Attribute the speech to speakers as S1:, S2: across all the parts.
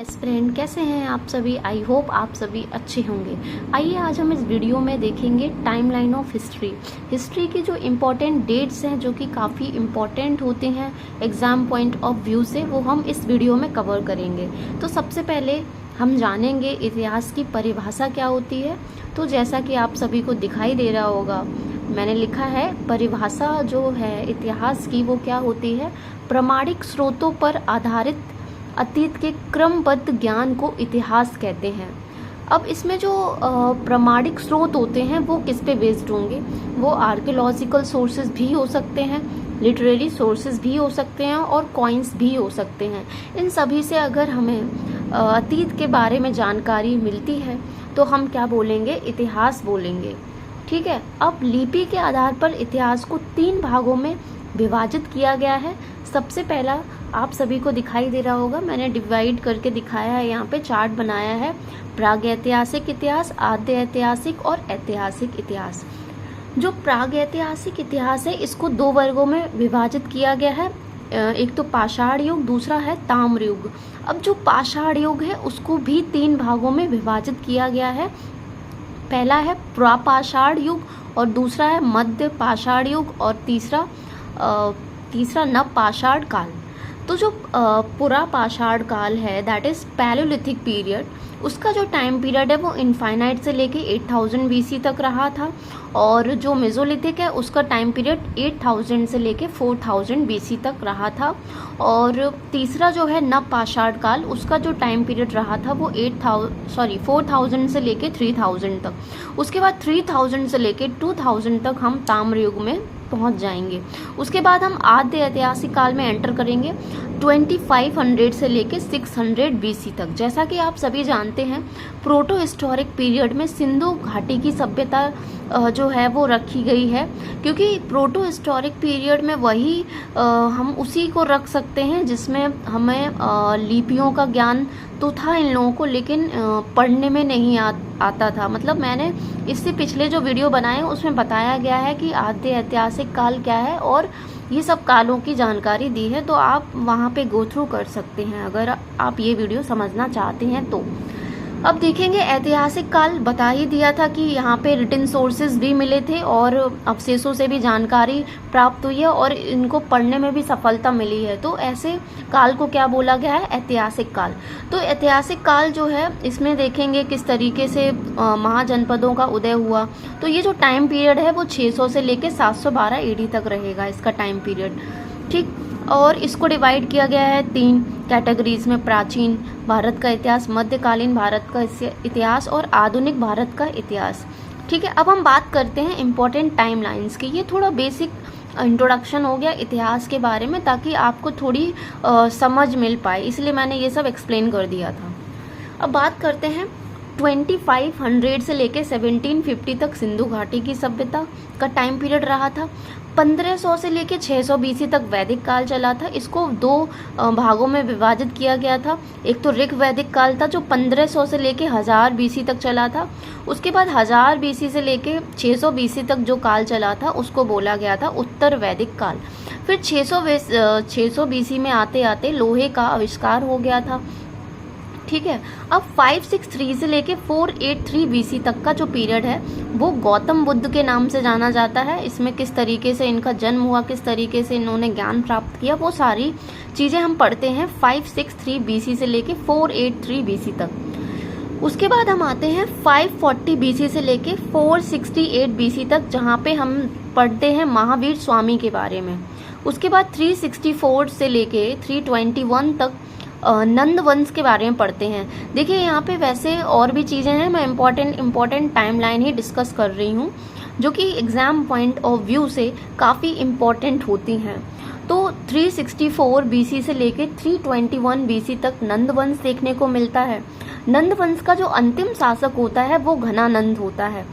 S1: Best friend, कैसे हैं आप सभी। आई होप आप सभी अच्छे होंगे। आइए आज हम इस वीडियो में देखेंगे टाइमलाइन ऑफ हिस्ट्री की जो इम्पोर्टेंट डेट्स हैं, जो कि काफ़ी इम्पोर्टेंट होते हैं एग्ज़ाम पॉइंट ऑफ व्यू से, वो हम इस वीडियो में कवर करेंगे। तो सबसे पहले हम जानेंगे इतिहास की परिभाषा क्या होती है। तो जैसा कि आप सभी को दिखाई दे रहा होगा, मैंने लिखा है परिभाषा जो है इतिहास की, वो क्या होती है। प्रामाणिक स्रोतों पर आधारित अतीत के क्रमबद्ध ज्ञान को इतिहास कहते हैं। अब इसमें जो प्रामाणिक स्रोत होते हैं वो किस पे बेस्ड होंगे। वो आर्कियोलॉजिकल सोर्सेज भी हो सकते हैं, लिटरेरी सोर्सेज भी हो सकते हैं और कॉइन्स भी हो सकते हैं। इन सभी से अगर हमें अतीत के बारे में जानकारी मिलती है तो हम क्या बोलेंगे, इतिहास बोलेंगे। ठीक है। अब लिपि के आधार पर इतिहास को 3 भागों में विभाजित किया गया है। सबसे पहला आप सभी को दिखाई दे रहा होगा, मैंने डिवाइड करके दिखाया है, यहाँ पे चार्ट बनाया है। प्रागैतिहासिक इतिहास, आद्य ऐतिहासिक और ऐतिहासिक इतिहास। जो प्रागैतिहासिक इतिहास है इसको 2 वर्गों में विभाजित किया गया है। एक तो पाषाण युग, दूसरा है ताम्र युग। अब जो पाषाण युग है उसको भी 3 भागों में विभाजित किया गया है। पहला है प्रापाषाण युग और दूसरा है मध्य पाषाण युग और तीसरा नवपाषाण काल। तो जो पुरापाषाण काल है, दैट इज पैलियोलिथिक पीरियड, उसका जो टाइम पीरियड है वो इनफाइनाइट से लेके 8000 BC तक रहा था। और जो मेसोलिथिक है उसका टाइम पीरियड 8000 से लेके 4000 BC तक रहा था। और तीसरा जो है नवपाषाण काल, उसका जो टाइम पीरियड रहा था वो 4000 से लेके 3000 तक। उसके बाद 3000 से लेके 2000 तक हम ताम्र युग में पहुंच जाएंगे। उसके बाद हम आद्य ऐतिहासिक काल में एंटर करेंगे 2500 से लेके 600 BC तक। जैसा कि आप सभी जानते हैं, प्रोटो हिस्टोरिक पीरियड में सिंधु घाटी की सभ्यता जो है वो रखी गई है, क्योंकि प्रोटो हिस्टोरिक पीरियड में वही हम उसी को रख सकते हैं जिसमें हमें लिपियों का ज्ञान तो था इन लोगों को, लेकिन पढ़ने में नहीं आता था। मतलब मैंने इससे पिछले जो वीडियो बनाए उसमें बताया गया है कि आद्य ऐतिहासिक काल क्या है और ये सब कालों की जानकारी दी है, तो आप वहाँ पे गो थ्रू कर सकते हैं अगर आप ये वीडियो समझना चाहते हैं तो। अब देखेंगे ऐतिहासिक काल, बता ही दिया था कि यहाँ पे रिटन सोर्सेज भी मिले थे और अवशेषों से भी जानकारी प्राप्त हुई है और इनको पढ़ने में भी सफलता मिली है। तो ऐसे काल को क्या बोला गया है, ऐतिहासिक काल। तो ऐतिहासिक काल जो है इसमें देखेंगे किस तरीके से महाजनपदों का उदय हुआ। तो ये जो टाइम पीरियड है वो 600 से लेके 712 AD तक रहेगा इसका टाइम पीरियड। ठीक। और इसको डिवाइड किया गया है 3 कैटेगरीज में, प्राचीन भारत का इतिहास, मध्यकालीन भारत का इतिहास और आधुनिक भारत का इतिहास। ठीक है। अब हम बात करते हैं इम्पोर्टेंट टाइमलाइंस की। ये थोड़ा बेसिक इंट्रोडक्शन हो गया इतिहास के बारे में, ताकि आपको थोड़ी समझ मिल पाए, इसलिए मैंने ये सब एक्सप्लेन कर दिया था। अब बात करते हैं 2500 से लेके 1750 तक सिंधु घाटी की सभ्यता का टाइम पीरियड रहा था। 1500 से लेके 600 BC तक वैदिक काल चला था। इसको 2 भागों में विभाजित किया गया था। एक तो ऋग वैदिक काल था जो 1500 से लेके 1000 BC तक चला था। उसके बाद 1000 BC से लेके 600 BC तक जो काल चला था उसको बोला गया था उत्तर वैदिक काल। फिर 600 BC में आते आते लोहे का आविष्कार हो गया था। ठीक है। अब 563 से लेके 483 BC तक का जो पीरियड है वो गौतम बुद्ध के नाम से जाना जाता है। इसमें किस तरीके से इनका जन्म हुआ, किस तरीके से इन्होंने ज्ञान प्राप्त किया, वो सारी चीज़ें हम पढ़ते हैं 563 BC से लेके 483 BC तक। उसके बाद हम आते हैं 540 BC से लेके 468 BC तक, जहाँ पे हम पढ़ते हैं महावीर स्वामी के बारे में। उसके बाद 364 से लेके 321 तक नंद वंश के बारे में पढ़ते हैं। देखिए यहाँ पे वैसे और भी चीज़ें हैं, मैं इम्पोर्टेंट टाइमलाइन ही डिस्कस कर रही हूँ जो कि एग्ज़ाम पॉइंट ऑफ व्यू से काफ़ी इम्पोर्टेंट होती हैं। तो 364 BC से लेके 321 BC तक नंद वंश देखने को मिलता है। नंद वंश का जो अंतिम शासक होता है वो घनानंद होता है।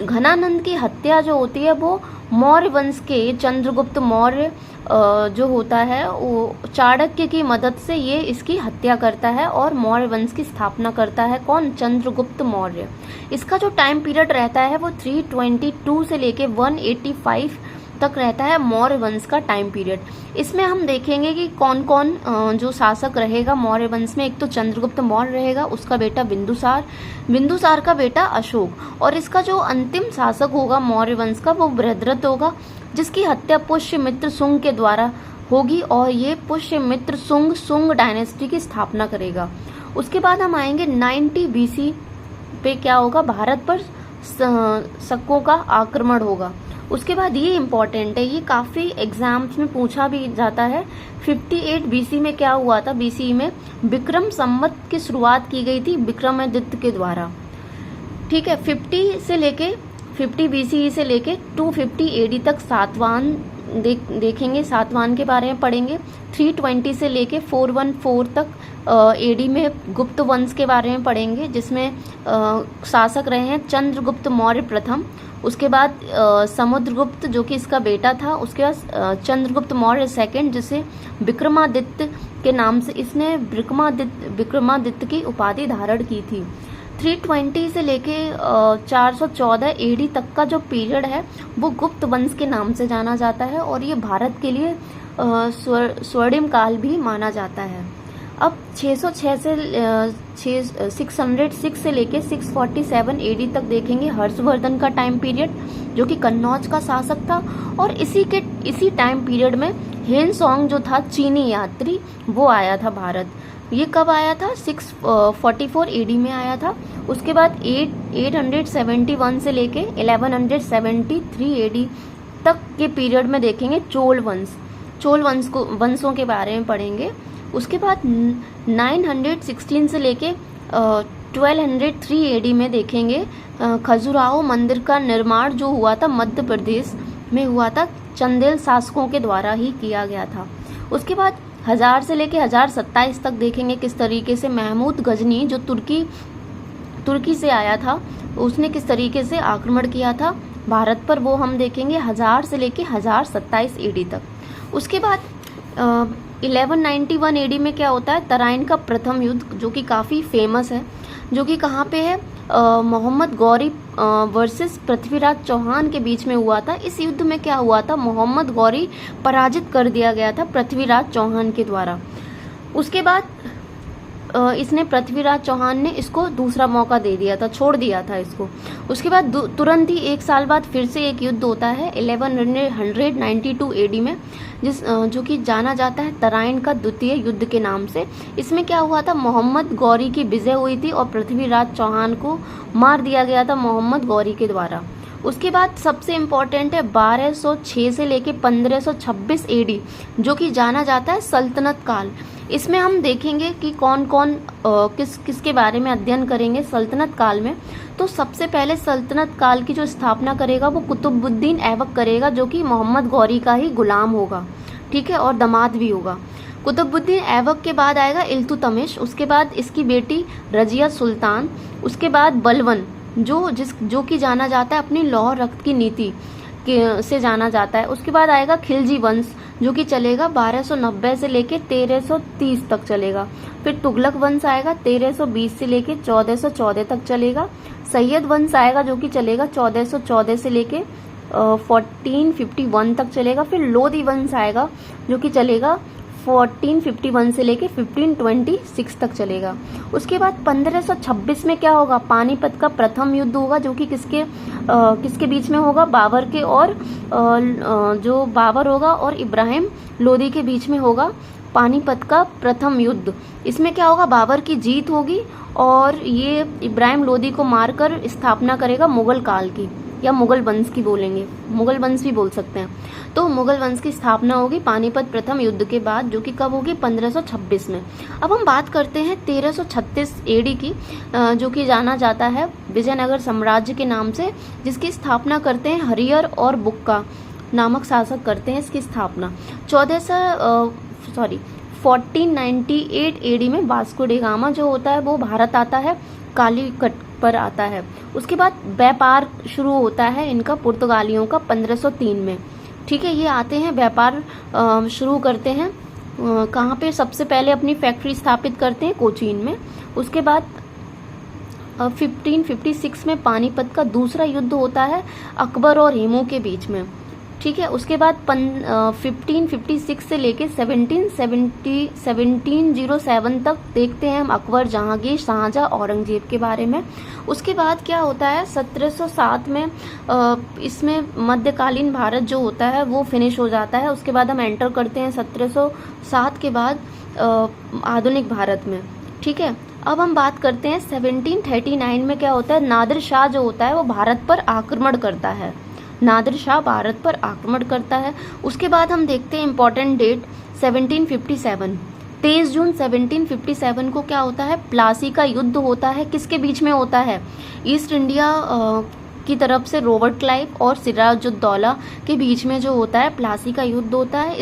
S1: घनानंद की हत्या जो होती है वो मौर्य वंश के चंद्रगुप्त मौर्य जो होता है वो चाणक्य की मदद से ये इसकी हत्या करता है और मौर्य वंश की स्थापना करता है। कौन? चंद्रगुप्त मौर्य। इसका जो टाइम पीरियड रहता है वो 322 से लेके 185 तक रहता है मौर्य वंश का टाइम पीरियड। इसमें हम देखेंगे कि कौन कौन जो शासक रहेगा मौर्य वंश में। एक तो चंद्रगुप्त मौर्य रहेगा, उसका बेटा बिंदुसार, बिंदुसार का बेटा अशोक, और इसका जो अंतिम शासक होगा मौर्य वंश का वो बृहद्रथ होगा, जिसकी हत्या पुष्यमित्र शुंग के द्वारा होगी, और ये पुष्यमित्र शुंग शुंग डायनेस्टी की स्थापना करेगा। उसके बाद हम आएंगे 90 BC पे क्या होगा, भारत पर शकों का आक्रमण होगा। उसके बाद ये इम्पोर्टेंट है, ये काफ़ी एग्जाम्स में पूछा भी जाता है। 58 BC में क्या हुआ था, BC में विक्रम संवत की शुरुआत की गई थी विक्रमादित्य के द्वारा। ठीक है, 50 BCE से लेके 250 AD तक सातवाहन देखेंगे, सातवाहन के बारे में पढ़ेंगे। 320 से लेके 414 तक AD में गुप्त वंश के बारे में पढ़ेंगे, जिसमें शासक रहे हैं चंद्रगुप्त मौर्य प्रथम। उसके बाद समुद्रगुप्त जो कि इसका बेटा था, उसके बाद चंद्रगुप्त मौर्य सेकंड, जिसे विक्रमादित्य के नाम से इसने विक्रमादित्य की उपाधि धारण की थी। 320 से लेके 414 AD तक का जो पीरियड है वो गुप्त वंश के नाम से जाना जाता है, और ये भारत के लिए स्वर्णिम काल भी माना जाता है। अब 606 से 606 से लेके 647 AD तक देखेंगे हर्षवर्धन का टाइम पीरियड, जो कि कन्नौज का शासक था। और इसी टाइम पीरियड में हेनसोंग जो था चीनी यात्री, वो आया था भारत। ये कब आया था, 644 AD में आया था। उसके बाद 871 से लेके 1173 AD तक के पीरियड में देखेंगे चोल वंशों के बारे में पढ़ेंगे। उसके बाद 916 से लेके 1203 AD में देखेंगे खजुराहो मंदिर का निर्माण जो हुआ था मध्य प्रदेश में हुआ था, चंदेल शासकों के द्वारा ही किया गया था। उसके बाद 1000 से लेके 1027 तक देखेंगे किस तरीके से महमूद गजनी जो तुर्की से आया था, उसने किस तरीके से आक्रमण किया था भारत पर, वो हम देखेंगे 1000 से लेके 1027 AD तक। उसके बाद 1191 AD में क्या होता है, तराइन का प्रथम युद्ध, जो कि काफ़ी फेमस है, जो कि कहाँ पे है, मोहम्मद गौरी वर्सेस पृथ्वीराज चौहान के बीच में हुआ था। इस युद्ध में क्या हुआ था, मोहम्मद गौरी पराजित कर दिया गया था पृथ्वीराज चौहान के द्वारा। उसके बाद इसने पृथ्वीराज चौहान ने इसको दूसरा मौका दे दिया था, छोड़ दिया था इसको। उसके बाद तुरंत ही 1 साल बाद फिर से एक युद्ध होता है 1192 AD में, जो कि जाना जाता है तराइन का द्वितीय युद्ध के नाम से। इसमें क्या हुआ था, मोहम्मद गौरी की विजय हुई थी और पृथ्वीराज चौहान को मार दिया गया था मोहम्मद गौरी के द्वारा। उसके बाद सबसे इम्पोर्टेंट है 1206 से लेके 1526 AD, जो कि जाना जाता है सल्तनत काल। इसमें हम देखेंगे कि कौन कौन किसके बारे में अध्ययन करेंगे सल्तनत काल में। तो सबसे पहले सल्तनत काल की जो स्थापना करेगा वो कुतुबुद्दीन ऐबक करेगा, जो कि मोहम्मद गौरी का ही गुलाम होगा, ठीक है, और दामाद भी होगा। कुतुबुद्दीन ऐबक के बाद आएगा इल्तुतमिश, उसके बाद इसकी बेटी रजिया सुल्तान, उसके बाद बलवन जो कि जाना जाता है अपनी लौह रक्त की नीति से जाना जाता है। उसके बाद आएगा खिलजी वंश, जो कि चलेगा 1290 से लेके 1330 तक चलेगा। फिर तुगलक वंश आएगा 1320 से लेके 1414 तक चलेगा। सैयद वंश आएगा जो कि चलेगा 1414 से लेके 1451 तक चलेगा। फिर लोधी वंश आएगा जो कि चलेगा 1451 से लेके 1526 तक चलेगा। उसके बाद 1526 में क्या होगा, पानीपत का प्रथम युद्ध होगा, जो कि किसके बीच में होगा, बाबर के और जो बाबर होगा और इब्राहिम लोदी के बीच में होगा पानीपत का प्रथम युद्ध। इसमें क्या होगा, बाबर की जीत होगी और ये इब्राहिम लोदी को मारकर स्थापना करेगा मुगल काल की, या मुगल वंश की बोलेंगे, मुगल वंश भी बोल सकते हैं। तो मुगल वंश की स्थापना होगी पानीपत प्रथम युद्ध के बाद, जो कि कब होगी, 1526 में। अब हम बात करते हैं 1336 AD की, जो कि जाना जाता है विजयनगर साम्राज्य के नाम से, जिसकी स्थापना करते हैं हरिहर और बुक्का नामक शासक करते हैं इसकी स्थापना। 1498 AD में वास्को डी गामा जो होता है वो भारत आता है, कालीकट पर आता है। उसके बाद व्यापार शुरू होता है इनका पुर्तगालियों का 1503 में, ठीक है। ये आते हैं व्यापार शुरू करते हैं, कहाँ पे, सबसे पहले अपनी फैक्ट्री स्थापित करते हैं कोचीन में। उसके बाद 1556 में पानीपत का दूसरा युद्ध होता है अकबर और हेमू के बीच में, ठीक है। उसके बाद 1556 से लेके 1707 तक देखते हैं हम अकबर, जहांगीर, शाहजहां, औरंगजेब के बारे में। उसके बाद क्या होता है 1707 में इसमें मध्यकालीन भारत जो होता है वो फिनिश हो जाता है। उसके बाद हम एंटर करते हैं 1707 के बाद आधुनिक भारत में। ठीक है, अब हम बात करते हैं 1739 में क्या होता है। नादिर शाह जो होता है वो भारत पर आक्रमण करता है। नादिर शाह भारत पर आक्रमण करता है। उसके बाद हम देखते हैं इम्पोर्टेंट डेट 1757, 23 जून 1757 को क्या होता है, प्लासी का युद्ध होता है। किसके बीच में होता है, ईस्ट इंडिया की तरफ से रॉबर्ट क्लाइव और सिराजुद्दौला के बीच में जो होता है प्लासी का युद्ध होता है।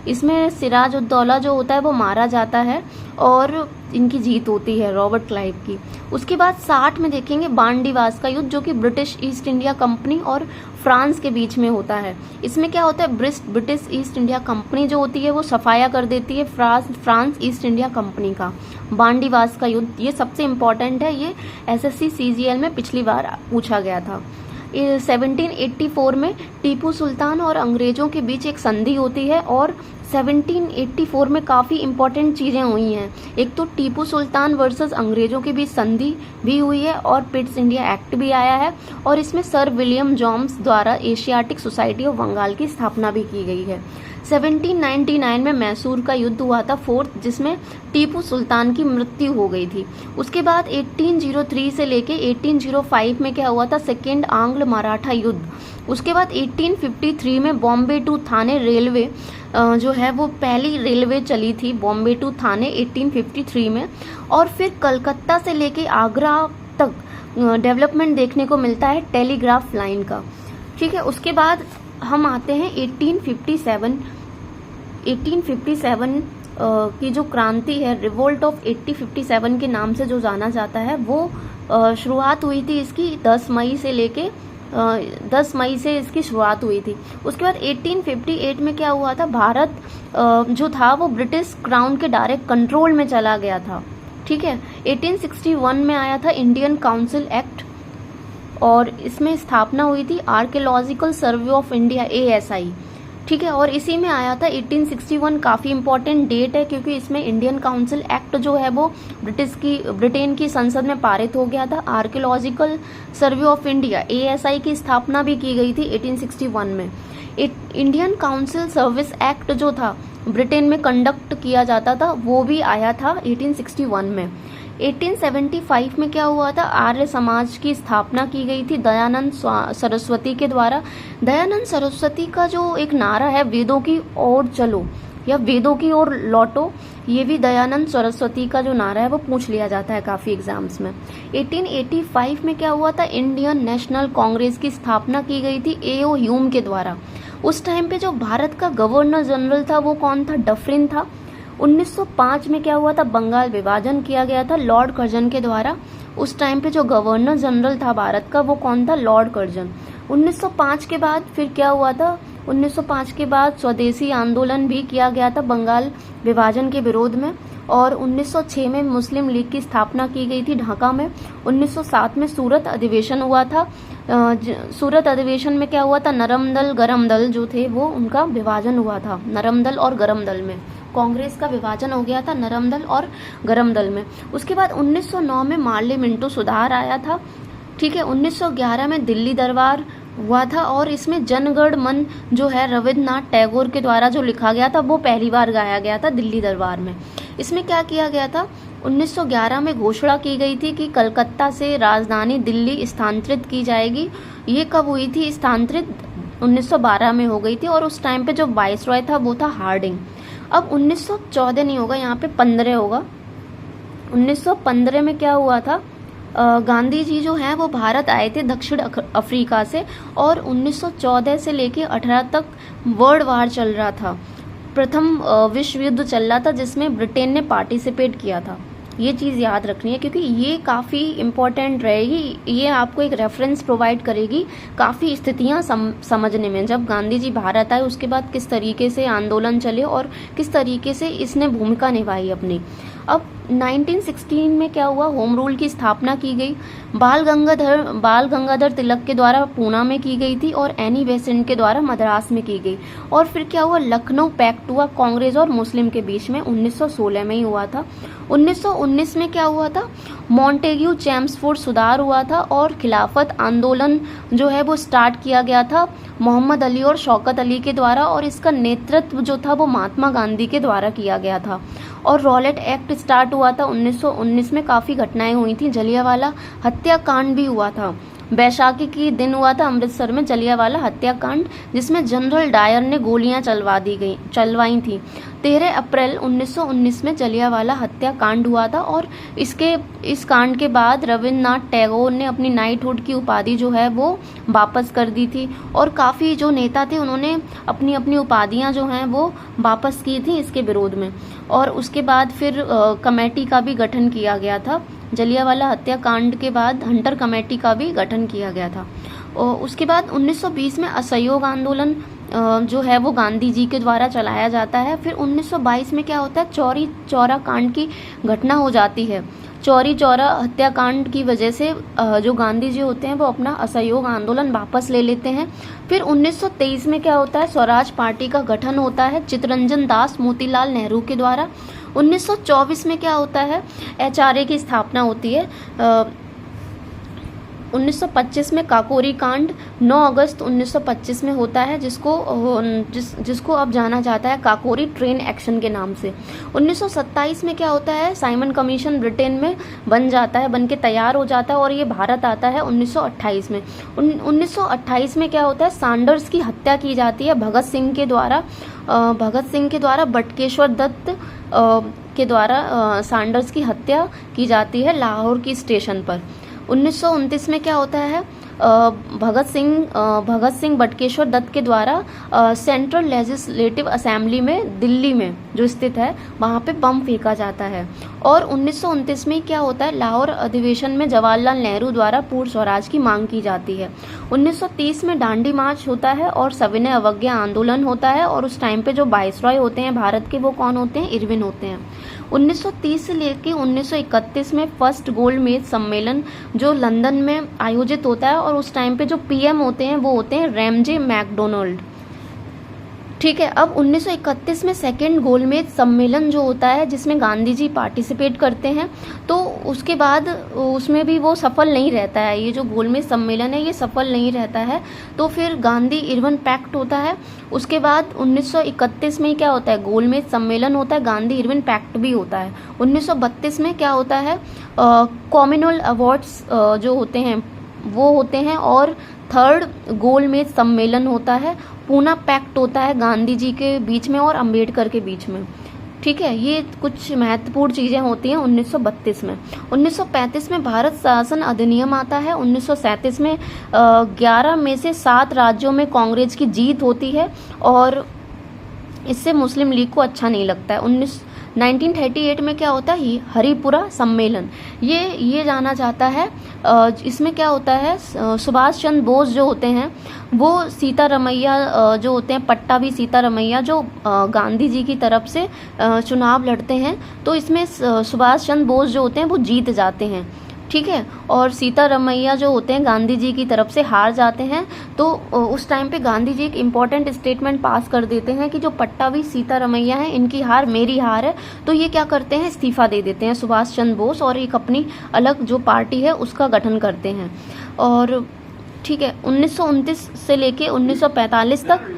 S1: इसमें सिराजुद्दौला जो होता है वो मारा जाता है और इनकी जीत होती है रॉबर्ट क्लाइव की। उसके बाद 60 में देखेंगे बांडीवास का युद्ध, जो कि ब्रिटिश ईस्ट इंडिया कंपनी और फ्रांस के बीच में होता है। इसमें क्या होता है, ब्रिटिश ईस्ट इंडिया कंपनी जो होती है वो सफाया कर देती है फ्रांस ईस्ट इंडिया कंपनी का। बांडीवास का युद्ध ये सबसे इम्पोर्टेंट है, ये SSC CGL में पिछली बार पूछा गया था। 1784 में टीपू सुल्तान और अंग्रेजों के बीच एक संधि होती है और 1784 में काफ़ी इंपॉर्टेंट चीज़ें हुई हैं। एक तो टीपू सुल्तान वर्सेस अंग्रेजों के बीच संधि भी हुई है और पिट्स इंडिया एक्ट भी आया है, और इसमें सर विलियम जॉन्स द्वारा एशियाटिक सोसाइटी ऑफ बंगाल की स्थापना भी की गई है। 1799 में मैसूर का युद्ध हुआ था फोर्थ, जिसमें टीपू सुल्तान की मृत्यु हो गई थी। उसके बाद 1803 से लेके 1805 में क्या हुआ था, सेकेंड आंग्ल मराठा युद्ध। उसके बाद 1853 में बॉम्बे टू थाने रेलवे जो है वो पहली रेलवे चली थी बॉम्बे टू थाने 1853 में, और फिर कलकत्ता से लेके आगरा तक डेवलपमेंट देखने को मिलता है टेलीग्राफ लाइन का। ठीक है, उसके बाद हम आते हैं 1857 की जो क्रांति है, रिवोल्ट ऑफ 1857 के नाम से जो जाना जाता है, वो शुरुआत हुई थी इसकी 10 मई से इसकी शुरुआत हुई थी। उसके बाद 1858 में क्या हुआ था, भारत जो था वो ब्रिटिश क्राउन के डायरेक्ट कंट्रोल में चला गया था। ठीक है, 1861 में आया था इंडियन काउंसिल एक्ट, और इसमें स्थापना हुई थी archaeological survey of India ASI। ठीक है, और इसी में आया था 1861, काफ़ी इंपॉर्टेंट डेट है क्योंकि इसमें इंडियन काउंसिल एक्ट जो है वो ब्रिटेन की संसद में पारित हो गया था। Archaeological survey of India ASI की स्थापना भी की गई थी 1861 में। इंडियन काउंसिल सर्विस एक्ट जो था ब्रिटेन में कंडक्ट किया जाता था, वो भी आया था 1861 में। 1875 में क्या हुआ था, आर्य समाज की स्थापना की गई थी दयानंद सरस्वती के द्वारा। दयानंद सरस्वती का जो एक नारा है, वेदों की ओर चलो या वेदों की ओर लौटो, ये भी दयानंद सरस्वती का जो नारा है वो पूछ लिया जाता है काफ़ी एग्जाम्स में। 1885 में क्या हुआ था, इंडियन नेशनल कांग्रेस की स्थापना की गई थी A.O. ह्यूम के द्वारा। उस टाइम पे जो भारत का गवर्नर जनरल था वो कौन था, डफरिन था। 1905 में क्या हुआ था, बंगाल विभाजन किया गया था लॉर्ड कर्जन के द्वारा। उस टाइम पे जो गवर्नर जनरल था भारत का वो कौन था, लॉर्ड कर्जन। 1905 के बाद फिर क्या हुआ था, 1905 के बाद स्वदेशी आंदोलन भी किया गया था बंगाल विभाजन के विरोध में, और 1906 में मुस्लिम लीग की स्थापना की गई थी ढाका में। 1907 में सूरत अधिवेशन हुआ था। सूरत अधिवेशन में क्या हुआ था, नरम दल गरम दल जो थे वो उनका विभाजन हुआ था। नरम दल और गरम दल में कांग्रेस का विभाजन हो गया था, नरम दल और गरम दल में। उसके बाद 1909 में मार्ले मिंटो सुधार आया था। ठीक है, 1911 में दिल्ली दरबार हुआ था, और इसमें जनगण मन जो है रविन्द्रनाथ टैगोर के द्वारा जो लिखा गया था वो पहली बार गाया गया था दिल्ली दरबार में। इसमें क्या किया गया था, 1911 में घोषणा की गई थी कि कलकत्ता से राजधानी दिल्ली स्थानांतरित की जाएगी। ये कब हुई थी स्थानांतरित, 1912 में हो गई थी, और उस टाइम पे जो वाइसरॉय था वो था हार्डिंग। अब 1914 नहीं होगा, यहाँ पे 15 होगा। 1915 में क्या हुआ था, गांधी जी जो हैं वो भारत आए थे दक्षिण अफ्रीका से, और 1914 से लेके 18 तक वर्ल्ड वार चल रहा था, प्रथम विश्व युद्ध चल रहा था जिसमें ब्रिटेन ने पार्टिसिपेट किया था। ये चीज़ याद रखनी है क्योंकि ये काफ़ी इम्पोर्टेंट रहेगी, ये आपको एक रेफरेंस प्रोवाइड करेगी काफ़ी स्थितियाँ समझने में। जब गांधी जी भारत आए उसके बाद किस तरीके से आंदोलन चले और किस तरीके से इसने भूमिका निभाई अपनी। अब 1916 में क्या हुआ, होम रूल की स्थापना की गई। बाल गंगाधर तिलक के द्वारा पूना में की गई थी और एनी बेसेंट के द्वारा मद्रास में की गई। और फिर क्या हुआ, लखनऊ पैक्ट हुआ कांग्रेस और मुस्लिम के बीच में, 1916 में ही हुआ था। 1919 में क्या हुआ था, मॉन्टेग्यू चेम्सफोर्ड सुधार हुआ था और खिलाफत आंदोलन जो है वो स्टार्ट किया गया था मोहम्मद अली और शौकत अली के द्वारा, और इसका नेतृत्व जो था वो महात्मा गांधी के द्वारा किया गया था। और रॉलेट एक्ट स्टार्ट हुआ था 1919 में। काफ़ी घटनाएं हुई थी, जलियांवाला हत्याकांड भी हुआ था। बैसाखी के दिन हुआ था अमृतसर में जलियांवाला हत्याकांड, जिसमें जनरल डायर ने गोलियां चलवाई थी। 13 अप्रैल 1919 में जलियांवाला हत्याकांड हुआ था। और इस कांड के बाद रविन्द्रनाथ टैगोर ने अपनी नाइटहुड की उपाधि जो है वो वापस कर दी थी, और काफ़ी जो नेता थे उन्होंने अपनी अपनी उपाधियां जो हैं वो वापस की थी इसके विरोध में। और उसके बाद फिर कमेटी का भी गठन किया गया था। जलियांवाला हत्याकांड के बाद हंटर कमेटी का भी गठन किया गया था। और उसके बाद 1920 में असहयोग आंदोलन जो है वो गांधी जी के द्वारा चलाया जाता है। फिर 1922 में क्या होता है, चौरी चौरा कांड की घटना हो जाती है। चौरी चौरा हत्याकांड की वजह से जो गांधी जी होते हैं वो अपना असहयोग आंदोलन वापस ले लेते हैं। फिर 1923 में क्या होता है, स्वराज पार्टी का गठन होता है चित्तरंजन दास मोतीलाल नेहरू के द्वारा। 1924 में क्या होता है, एचआरए की स्थापना होती है। 1925 में काकोरी कांड 9 अगस्त 1925 में होता है, जिसको अब जाना जाता है काकोरी ट्रेन एक्शन के नाम से। 1927 में क्या होता है, साइमन कमीशन ब्रिटेन में बन के तैयार हो जाता है और ये भारत आता है 1928 में। 1928 में क्या होता है, सैंडर्स की हत्या की जाती है भगत सिंह के द्वारा बटुकेश्वर दत्त के द्वारा सैंडर्स की हत्या की जाती है लाहौर की स्टेशन पर। 1929 में क्या होता है, भगत सिंह बटुकेश्वर दत्त के द्वारा सेंट्रल लेजिस्लेटिव असेंबली में दिल्ली में जो स्थित है वहाँ पे बम फेंका जाता है। और 1929 में क्या होता है, लाहौर अधिवेशन में जवाहरलाल नेहरू द्वारा पूर्ण स्वराज की मांग की जाती है। 1930 में दांडी मार्च होता है और सविनय अवज्ञा आंदोलन होता है, और उस टाइम पे जो वाइसरॉय होते हैं भारत के वो कौन होते हैं, इरविन होते हैं। 1930 से लेके 1931 में फर्स्ट गोलमेज सम्मेलन जो लंदन में आयोजित होता है, और उस टाइम पे जो पीएम होते हैं वो होते हैं रैमजे मैकडोनाल्ड। ठीक है, अब 1931 में सेकेंड गोलमेज सम्मेलन जो होता है जिसमें गांधी जी पार्टिसिपेट करते हैं, तो उसके बाद उसमें भी वो सफल नहीं रहता है। ये जो गोलमेज सम्मेलन है ये सफल नहीं रहता है, तो फिर गांधी इरविन पैक्ट होता है। उसके बाद 1931 में क्या होता है, गोलमेज सम्मेलन होता है, गांधी इरविन पैक्ट भी होता है। 1932 में क्या होता है, कॉमनवेल्थ अवार्ड्स जो होते हैं वो होते हैं, और थर्ड गोलमेज सम्मेलन होता है, पूना पैक्ट होता है गांधी जी के बीच में और अंबेडकर के बीच में। ठीक है, ये कुछ महत्वपूर्ण चीज़ें होती हैं 1932 में। 1935 में भारत शासन अधिनियम आता है। 1937 में 11 में से 7 राज्यों में कांग्रेस की जीत होती है, और इससे मुस्लिम लीग को अच्छा नहीं लगता है। 1938 में क्या होता है, हरिपुरा सम्मेलन, ये जाना जाता है। इसमें क्या होता है, सुभाष चंद्र बोस जो होते हैं वो सीतारमैया जो होते हैं, पट्टाभी सीतारमैया जो गांधी जी की तरफ से चुनाव लड़ते हैं, तो इसमें सुभाष चंद्र बोस जो होते हैं वो जीत जाते हैं। ठीक है, और सीतारमैया जो होते हैं गांधी जी की तरफ से हार जाते हैं। तो उस टाइम पे गांधी जी एक इम्पॉर्टेंट स्टेटमेंट पास कर देते हैं कि जो पट्टाभी सीतारमैया हैं इनकी हार मेरी हार है। तो ये क्या करते हैं, इस्तीफा दे देते हैं सुभाष चंद्र बोस, और एक अपनी अलग जो पार्टी है उसका गठन करते हैं। और ठीक है, 1929 से लेके 1945 तक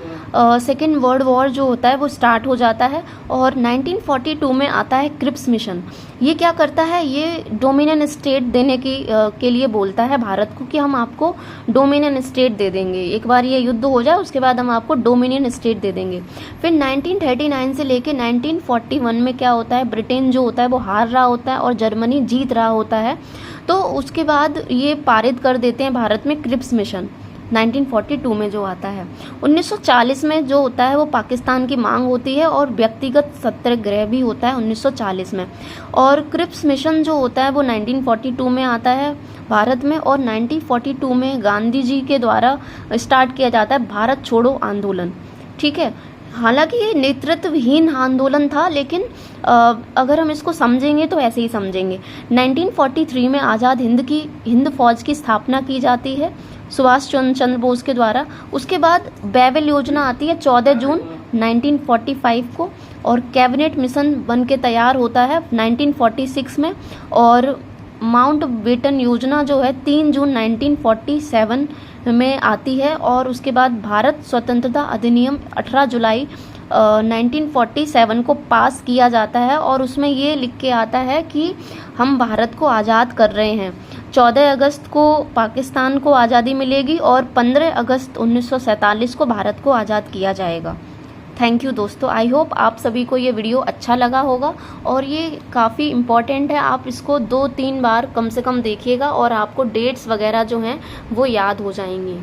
S1: सेकेंड वर्ल्ड वॉर जो होता है वो स्टार्ट हो जाता है, और 1942 में आता है क्रिप्स मिशन। ये क्या करता है, ये डोमिनियन स्टेट देने के लिए बोलता है भारत को कि हम आपको डोमिनियन स्टेट दे देंगे, एक बार ये युद्ध हो जाए उसके बाद हम आपको डोमिनियन स्टेट दे देंगे। फिर 1939 से लेके 1941 में क्या होता है, ब्रिटेन जो होता है वो हार रहा होता है और जर्मनी जीत रहा होता है। तो उसके बाद ये पारित कर देते हैं भारत में क्रिप्स मिशन 1942 में जो आता है। 1940 में जो होता है वो पाकिस्तान की मांग होती है, और व्यक्तिगत सत्याग्रह भी होता है 1940 में। और क्रिप्स मिशन जो होता है वो 1942 में आता है भारत में, और 1942 में गांधी जी के द्वारा स्टार्ट किया जाता है भारत छोड़ो आंदोलन। ठीक है, हालांकि ये नेतृत्वहीन आंदोलन था, लेकिन अगर हम इसको समझेंगे तो ऐसे ही समझेंगे। 1943 में आज़ाद हिंद फौज की स्थापना की जाती है सुभाष चंद्र बोस के द्वारा। उसके बाद बैबल योजना आती है 14 जून 1945 को, और कैबिनेट मिशन बन के तैयार होता है 1946 में, और माउंट बेटन योजना जो है 3 जून 1947 में आती है, और उसके बाद भारत स्वतंत्रता अधिनियम 18 जुलाई 1947 को पास किया जाता है, और उसमें ये लिख के आता है कि हम भारत को आज़ाद कर रहे हैं। 14 अगस्त को पाकिस्तान को आज़ादी मिलेगी और 15 अगस्त 1947 को भारत को आज़ाद किया जाएगा। थैंक यू दोस्तों, आई होप आप सभी को ये वीडियो अच्छा लगा होगा, और ये काफ़ी इम्पॉर्टेंट है। आप इसको 2-3 बार कम से कम देखिएगा और आपको डेट्स वगैरह जो हैं वो याद हो जाएंगी।